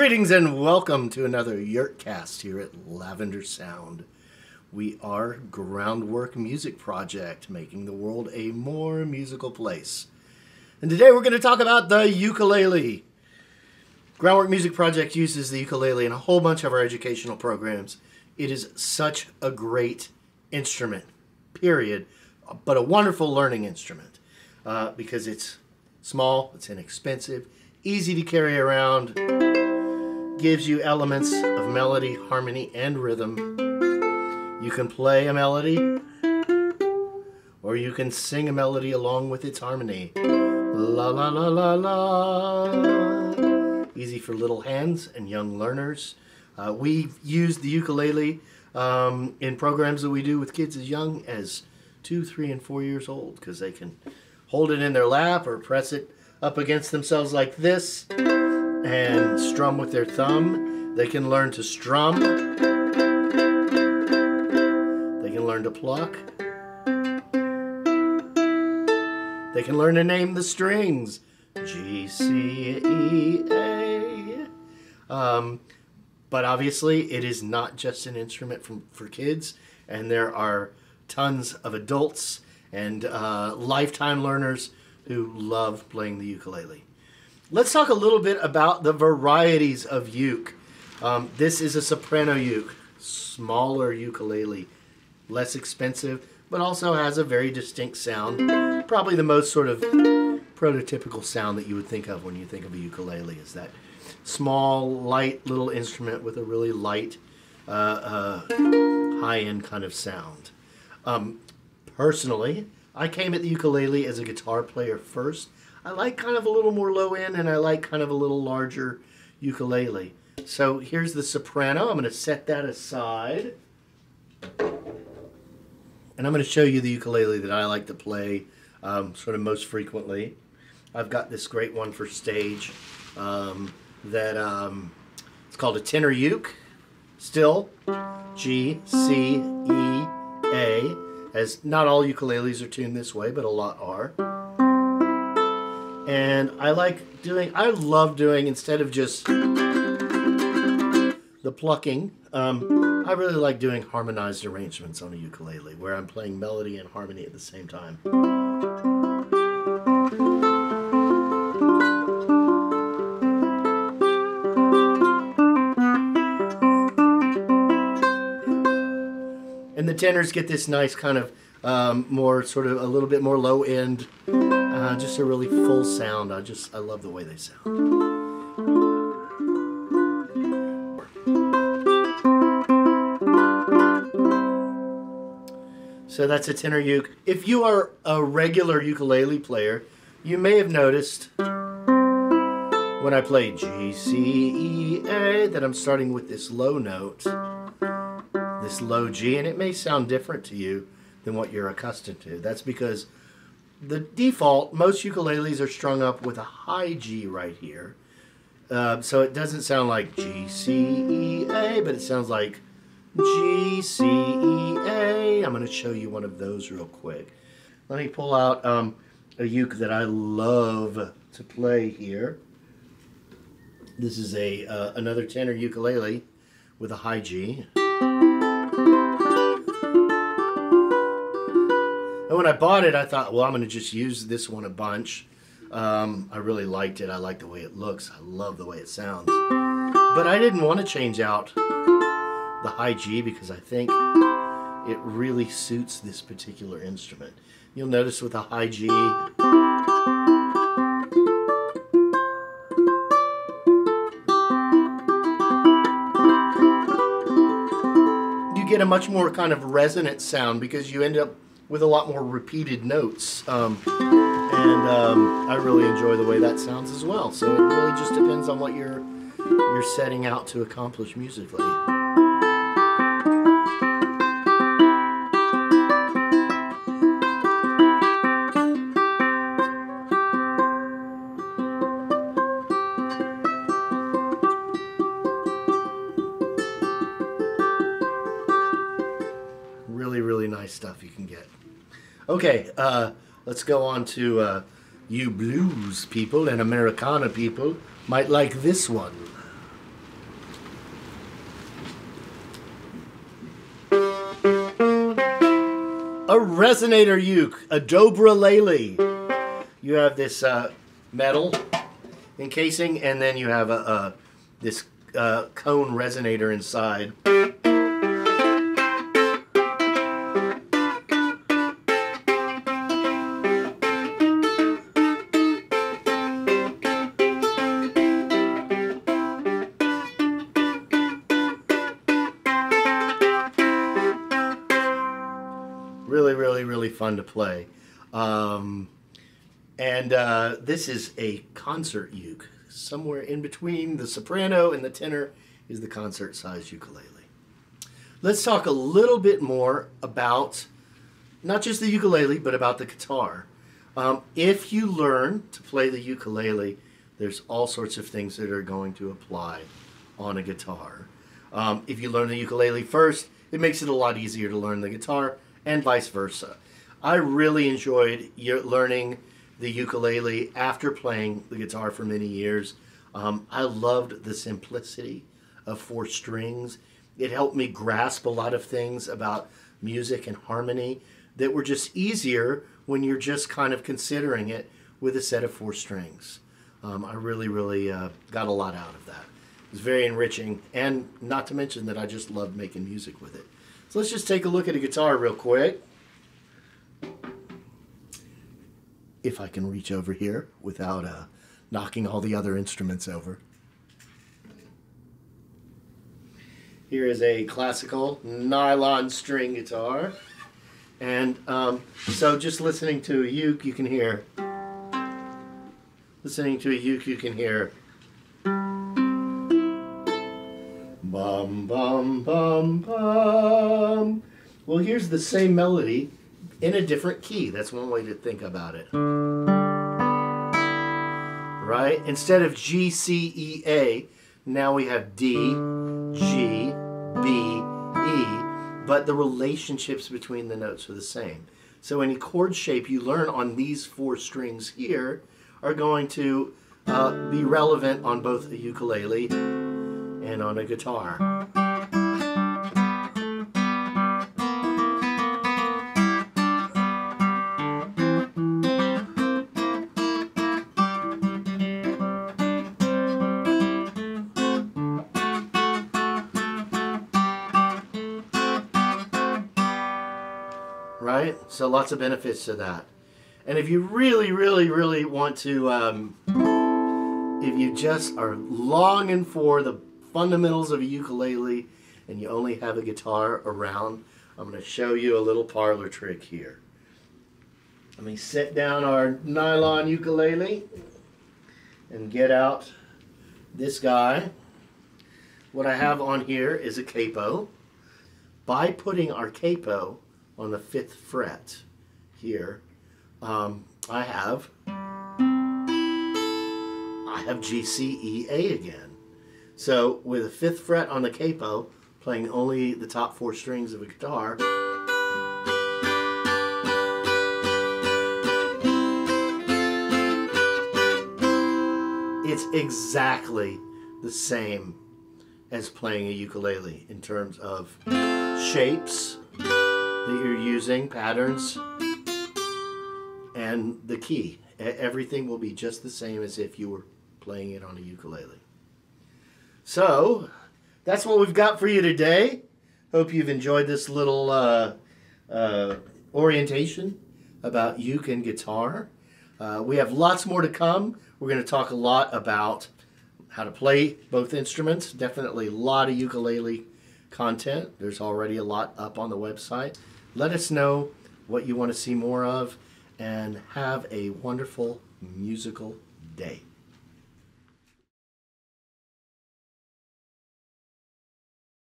Greetings and welcome to another Yurtcast here at Lavender Sound. We are Groundwork Music Project, making the world a more musical place. And today we're going to talk about the ukulele. Groundwork Music Project uses the ukulele in a whole bunch of our educational programs. It is such a great instrument, period, but a wonderful learning instrument because it's small, it's inexpensive, easy to carry around, gives you elements of melody, harmony, and rhythm. You can play a melody, or you can sing a melody along with its harmony. La la la la la. Easy for little hands and young learners. We've used the ukulele in programs that we do with kids as young as 2, 3, and 4 years old because they can hold it in their lap or press it up against themselves like this and strum with their thumb. They can learn to strum. They can learn to pluck. They can learn to name the strings. G, C, E, A. But obviously it is not just an instrument for kids, and there are tons of adults and lifetime learners who love playing the ukulele. Let's talk a little bit about the varieties of uke. This is a soprano uke, smaller ukulele, less expensive, but also has a very distinct sound. Probably the most sort of prototypical sound that you would think of when you think of a ukulele is that small, light little instrument with a really light, high-end kind of sound. Personally, I came at the ukulele as a guitar player first. I like kind of a little more low end, and I like kind of a little larger ukulele. So here's the soprano. I'm going to set that aside. And I'm going to show you the ukulele that I like to play sort of most frequently. I've got this great one for stage it's called a tenor uke. Still, G, C, E, A. As not all ukuleles are tuned this way, but a lot are. And I love doing, instead of just the plucking, I really like doing harmonized arrangements on a ukulele, where I'm playing melody and harmony at the same time. And the tenors get this nice kind of more sort of a little bit more low end, just a really full sound. I love the way they sound. So that's a tenor uke. If you are a regular ukulele player, you may have noticed when I play G, C, E, A that I'm starting with this low note, this low G, and it may sound different to you than what you're accustomed to. That's because the default, most ukuleles are strung up with a high G right here. So it doesn't sound like G, C, E, A, but it sounds like G, C, E, A. I'm going to show you one of those real quick. Let me pull out a uke that I love to play here. This is another tenor ukulele with a high G. And when I bought it, I thought, well, I'm going to just use this one a bunch. I really liked it. I like the way it looks. I love the way it sounds. But I didn't want to change out the high G because I think it really suits this particular instrument. You'll notice with a high G, you get a much more kind of resonant sound because you end up with a lot more repeated notes. I really enjoy the way that sounds as well. So it really just depends on what you're setting out to accomplish musically. Really, really nice stuff you can get. Okay, let's go on to you blues people and Americana people might like this one. A resonator uke, a Ukulele. You have this metal encasing, and then you have this cone resonator inside. Really, really, really fun to play. This is a concert uke. Somewhere in between the soprano and the tenor is the concert-sized ukulele. Let's talk a little bit more about not just the ukulele, but about the guitar. If you learn to play the ukulele, there's all sorts of things that are going to apply on a guitar. If you learn the ukulele first, it makes it a lot easier to learn the guitar, and vice versa. I really enjoyed learning the ukulele after playing the guitar for many years. I loved the simplicity of 4 strings. It helped me grasp a lot of things about music and harmony that were just easier when you're just kind of considering it with a set of 4 strings. I really, really got a lot out of that. It was very enriching, and not to mention that I just loved making music with it. So let's just take a look at a guitar real quick. If I can reach over here without knocking all the other instruments over. Here is a classical nylon string guitar. And so just listening to a uke, you can hear. Listening to a uke, you can hear. Bum, bum, bum, bum. Well, here's the same melody in a different key. That's one way to think about it. Right? Instead of G, C, E, A, now we have D, G, B, E, but the relationships between the notes are the same. So any chord shape you learn on these 4 strings here are going to be relevant on both a ukulele and on a guitar. Right? So lots of benefits to that. And if you really, really, really want to, if you just are longing for the fundamentals of a ukulele and you only have a guitar around, I'm going to show you a little parlor trick here. Let me set down our nylon ukulele and get out this guy. What I have on here is a capo. By putting our capo on the 5th fret here, I have G, C, E, A again. So with a 5th fret on the capo, playing only the top 4 strings of a guitar, it's exactly the same as playing a ukulele in terms of shapes that you're using, patterns, and the key. Everything will be just the same as if you were playing it on a ukulele. So, that's what we've got for you today. Hope you've enjoyed this little orientation about uke and guitar. We have lots more to come. We're going to talk a lot about how to play both instruments. Definitely a lot of ukulele content. There's already a lot up on the website. Let us know what you want to see more of, and have a wonderful musical day.